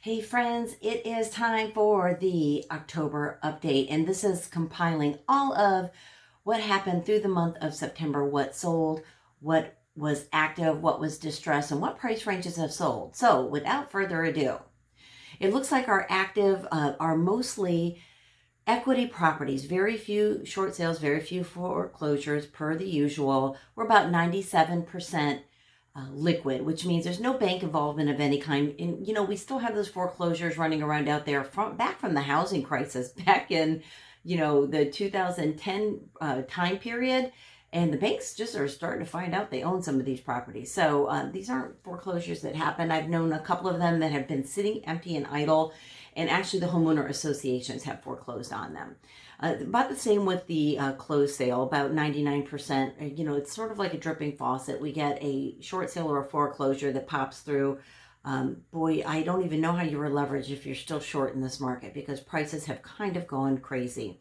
Hey friends, it is time for the October update, and this is compiling all of what happened through the month of September, what sold, what was active, what was distressed, and what price ranges have sold. So without further ado, it looks like our active are mostly equity properties, very few short sales, very few foreclosures per the usual. We're about 97% liquid, which means there's no bank involvement of any kind. And, we still have those foreclosures running around out there back from the housing crisis back in, the 2010 time period. And the banks just are starting to find out they own some of these properties. So these aren't foreclosures that happen. I've known a couple of them that have been sitting empty and idle. And actually the homeowner associations have foreclosed on them. About the same with the closed sale, about 99%. It's sort of like a dripping faucet. We get a short sale or a foreclosure that pops through. Boy, I don't even know how you were leveraged if you're still short in this market because prices have kind of gone crazy.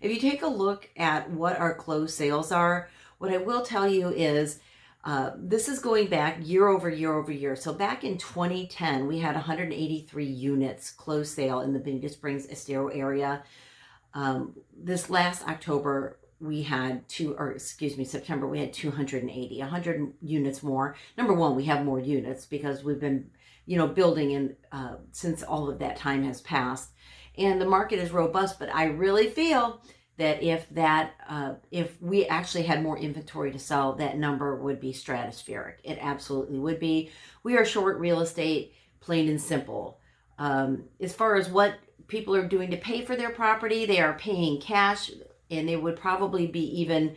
If you take a look at what our closed sales are, what I will tell you is this is going back year over year over year. So back in 2010, we had 183 units closed sale in the Bonita Springs Estero area. This last October, we had September, we had 280, 100 units more. Number one, we have more units because we've been, building in since all of that time has passed. And the market is robust, but I really feel that if we actually had more inventory to sell, that number would be stratospheric. It absolutely would be. We are short real estate, plain and simple. As far as what people are doing to pay for their property, they are paying cash, and they would probably be even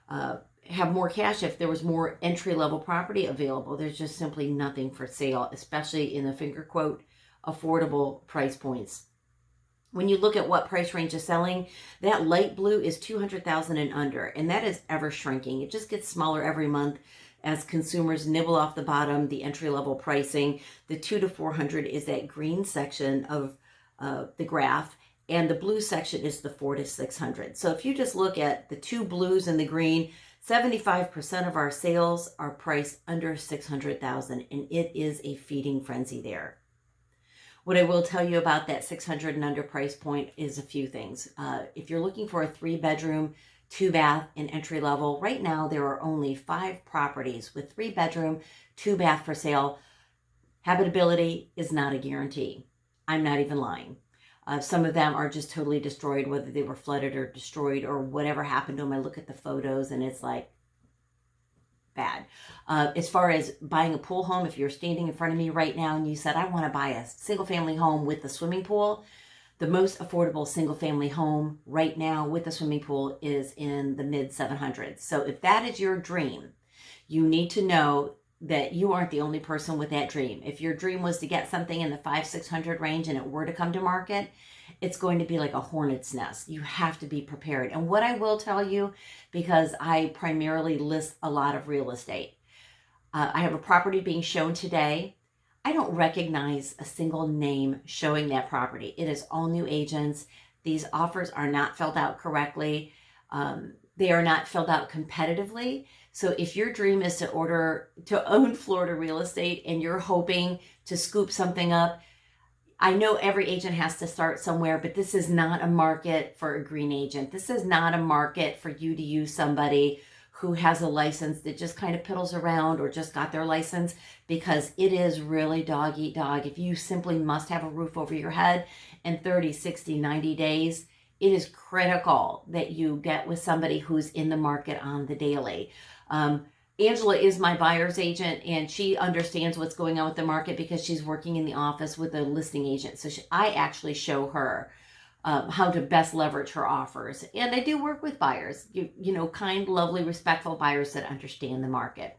have more cash if there was more entry-level property available. There's just simply nothing for sale, especially in the finger quote affordable price points. When you look at what price range is selling, that light blue is 200,000 and under, and that is ever shrinking. It just gets smaller every month as consumers nibble off the bottom, the entry-level pricing. The 2 to 400 is that green section of the graph, and the blue section is the 4 to 600. So if you just look at the two blues and the green, 75% of our sales are priced under 600,000, and it is a feeding frenzy there. What I will tell you about that 600 and under price point is a few things. If you're looking for a 3-bedroom, 2-bath, and entry level, right now there are only 5 properties with 3-bedroom, 2-bath for sale. Habitability is not a guarantee. I'm not even lying. Some of them are just totally destroyed, whether they were flooded or destroyed or whatever happened to them. I look at the photos and it's like, bad. As far as buying a pool home, if you're standing in front of me right now and you said, I want to buy a single family home with a swimming pool, the most affordable single family home right now with a swimming pool is in the mid 700s. So if that is your dream, you need to know that you aren't the only person with that dream. If your dream was to get something in the 500-600 range and it were to come to market, it's going to be like a hornet's nest. You have to be prepared. And what I will tell you, because I primarily list a lot of real estate, I have a property being shown today. I don't recognize a single name showing that property. It is all new agents. These offers are not filled out correctly. They are not filled out competitively. So if your dream is to own Florida real estate and you're hoping to scoop something up, I know every agent has to start somewhere, but this is not a market for a green agent. This is not a market for you to use somebody who has a license that just kind of piddles around or just got their license, because it is really dog eat dog. If you simply must have a roof over your head in 30, 60, 90 days, it is critical that you get with somebody who's in the market on the daily. Angela is my buyer's agent, and she understands what's going on with the market because she's working in the office with a listing agent. So I actually show her how to best leverage her offers. And I do work with buyers, kind, lovely, respectful buyers that understand the market.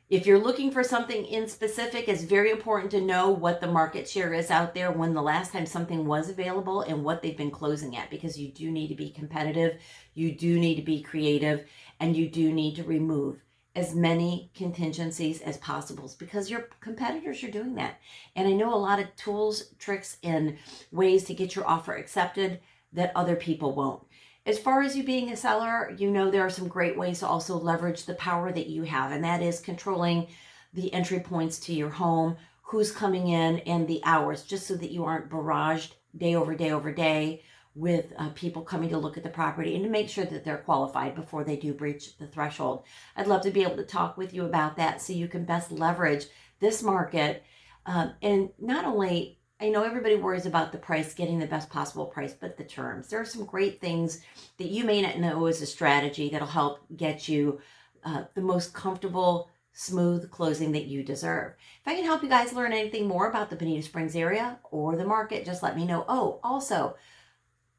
If you're looking for something in specific, it's very important to know what the market share is out there, when the last time something was available, and what they've been closing at, because you do need to be competitive, you do need to be creative, and you do need to remove as many contingencies as possible because your competitors are doing that. And I know a lot of tools, tricks, and ways to get your offer accepted that other people won't. As far as you being a seller, there are some great ways to also leverage the power that you have, and that is controlling the entry points to your home, who's coming in and the hours, just so that you aren't barraged day over day over day with people coming to look at the property, and to make sure that they're qualified before they do breach the threshold. I'd love to be able to talk with you about that so you can best leverage this market. And not only, I know everybody worries about the price, getting the best possible price, but the terms. There are some great things that you may not know as a strategy that'll help get you the most comfortable, smooth closing that you deserve. If I can help you guys learn anything more about the Bonita Springs area or the market, just let me know. Oh, also,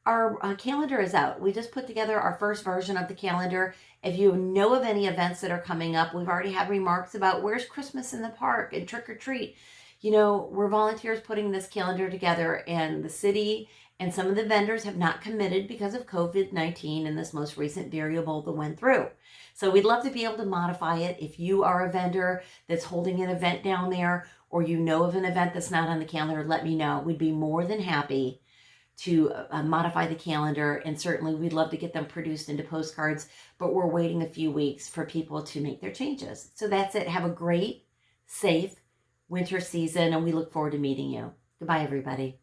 our calendar is out. We just put together our first version of the calendar. If you know of any events that are coming up, we've already had remarks about where's Christmas in the park and trick or treat. You know, we're volunteers putting this calendar together, and the city and some of the vendors have not committed because of COVID-19 and this most recent variable that went through. So we'd love to be able to modify it. If you are a vendor that's holding an event down there, or you know of an event that's not on the calendar, let me know. We'd be more than happy to modify the calendar, and certainly we'd love to get them produced into postcards, but we're waiting a few weeks for people to make their changes. So that's it. Have a great, safe winter season, and we look forward to meeting you. Goodbye, everybody.